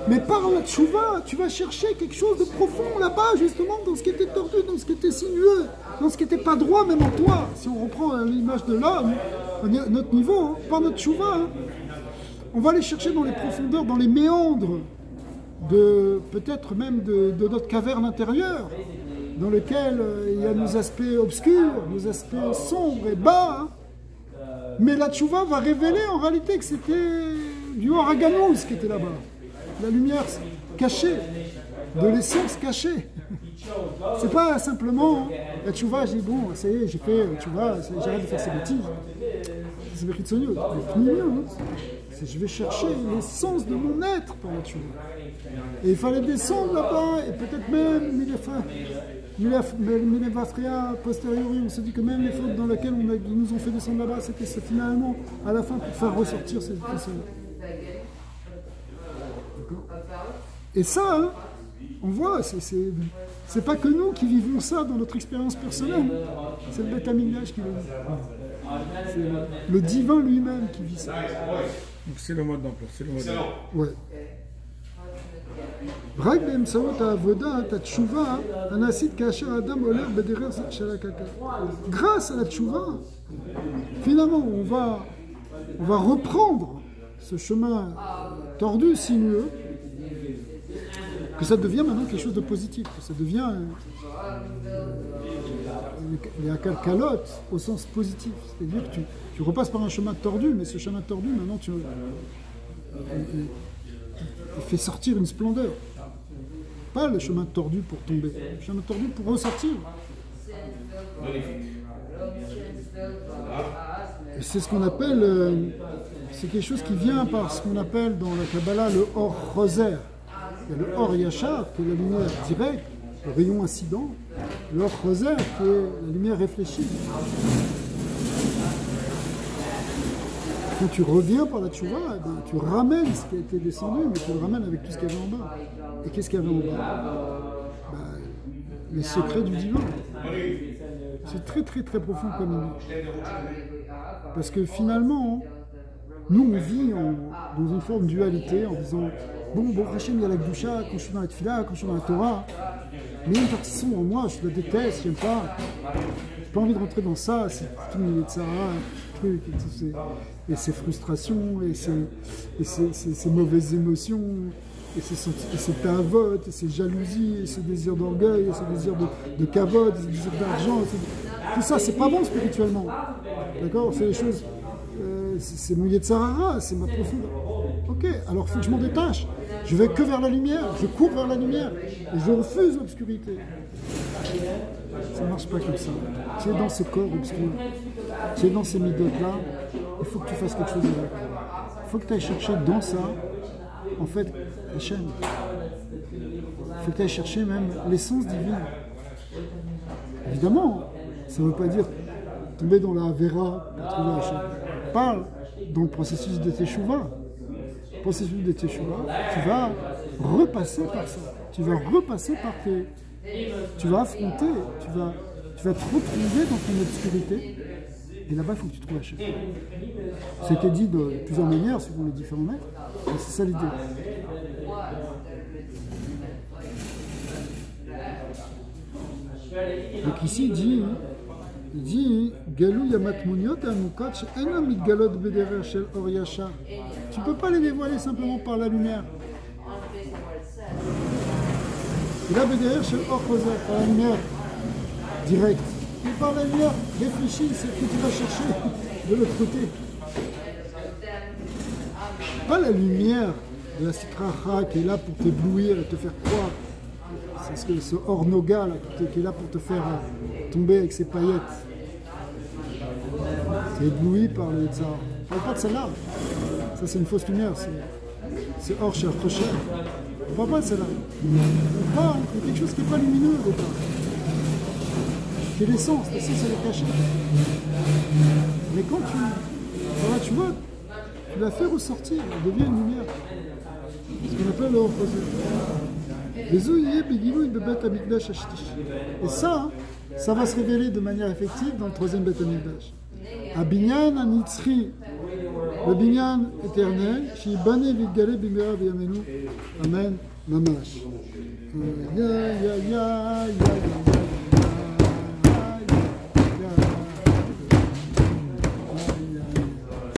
Mais par la tchouva, tu vas chercher quelque chose de profond là-bas, justement, dans ce qui était tordu, dans ce qui était sinueux, dans ce qui n'était pas droit même en toi. Si on reprend l'image de l'homme, à notre niveau, hein, par notre tchouva, hein, on va aller chercher dans les profondeurs, dans les méandres, peut-être même de notre caverne intérieure, dans lequel il y a nos aspects obscurs, nos aspects sombres et bas. Hein. Mais la tchouva va révéler en réalité que c'était du Oraganos qui était là-bas. La lumière cachée, de l'essence cachée. C'est pas simplement la tchouva, j'ai dit bon, ça y est, j'ai fait tchouva, j'arrête de faire ces bêtises. C'est Bechitsoniot. Je vais chercher l'essence de mon être par la tchouva. Et il fallait descendre là-bas, et peut-être même Milevafria posteriori, on se dit que même les fautes dans lesquelles ils nous ont fait descendre là-bas, c'était finalement à la fin pour faire ressortir ces choses-là. Et ça, hein, on voit, c'est pas que nous qui vivons ça dans notre expérience personnelle, c'est le Beth Amikdash qui le vit. C'est le divin lui-même qui vit ça. Donc c'est le mode d'emploi, c'est le mode d'emploi. Ouais. רק באמצעות העבודה, התשובה, הנעשית כאשר האדם הולך בדרך של הכלכלה. Grâce à la tchouva, finalement, on va reprendre ce chemin tordu, sinueux, que ça devient maintenant quelque chose de positif, que ça devient les akalkalot au sens positif. C'est-à-dire que tu repasses par un chemin tordu, mais ce chemin tordu, maintenant, il fait sortir une splendeur. Pas le chemin tordu pour tomber, le chemin tordu pour ressortir. C'est ce qu'on appelle, c'est quelque chose qui vient par ce qu'on appelle dans la Kabbalah le Or Roser. Il y a le Or Yachar, qui est la lumière directe, le rayon incident, le Or Roser, qui est la lumière réfléchie. Quand tu reviens par la tchouva, tu ramènes ce qui a été descendu, mais tu le ramènes avec tout ce qu'il y avait en bas. Et qu'est-ce qu'il y avait en bas? Les secrets du divin. C'est très très très profond comme image. Parce que finalement, nous on vit dans une forme de dualité en disant bon Hachem, il y a la Gdusha, quand je suis dans la Tfila, quand je suis dans la Torah, mais il y a une partie sombre en moi, je la déteste, j'aime pas. J'ai pas envie de rentrer dans ça, c'est tout le Yetzara, truc, et ces frustrations, et ces mauvaises émotions, et ces tavotes, et ces jalousies, et ces désirs d'orgueil, et ces désirs de kavod, et ces désirs d'argent, tout ça, c'est pas bon spirituellement. D'accord? C'est les choses, c'est mon Yetzara, c'est ma profondeur. Ok, alors il faut que je m'en détache. Je vais que vers la lumière, je cours vers la lumière, et je refuse l'obscurité. Ça ne marche pas comme ça. Tu es dans ce corps obscur, tu es dans ces midotes-là, il faut que tu fasses quelque chose avec. Il faut que tu ailles chercher dans ça, en fait, Hachem. Il faut que tu ailles chercher même l'essence divine. Évidemment, ça ne veut pas dire tomber dans la Vera pour trouver Hachem. Parle dans le processus de Teshuvah. Le processus de Teshuvah, tu vas repasser par ça. Tu vas repasser par tes... Tu vas affronter, tu vas te retrouver dans ton obscurité, et là-bas il faut que tu trouves Hachem. C'était dit de plusieurs manières, suivant les différents maîtres, mais c'est ça l'idée. Donc ici il dit Galou yamat muniot amukot she'ena mitgalot bederer shel or yachar. Tu ne peux pas les dévoiler simplement par la lumière. Et là, derrière, chez Or Roser, par la lumière directe. Et par la lumière, réfléchis, c'est ce que tu vas chercher de l'autre côté. Pas la lumière de la Sitracha qui est là pour t'éblouir et te faire croire. C'est ce Ornoga là, qui est là pour te faire tomber avec ses paillettes. C'est ébloui par le Yetzirah. On ne parle pas de celle-là. Ça, c'est une fausse lumière. C'est hors cher, trop cher. On ne parle pas de celle-là. On parle de quelque chose qui n'est pas lumineux au départ. Qui est l'essence. L'essence, elle est cachée. Mais quand tu vois, tu la fais ressortir. Elle devient une lumière. Ce qu'on appelle le opposé. Et ça va se révéler de manière effective dans le troisième Beth Amikdash. Abinyan anitzri, le binyan éternel, shibane vigale bimera biyamenu, amen, mamash. Ya ya ya ya ya.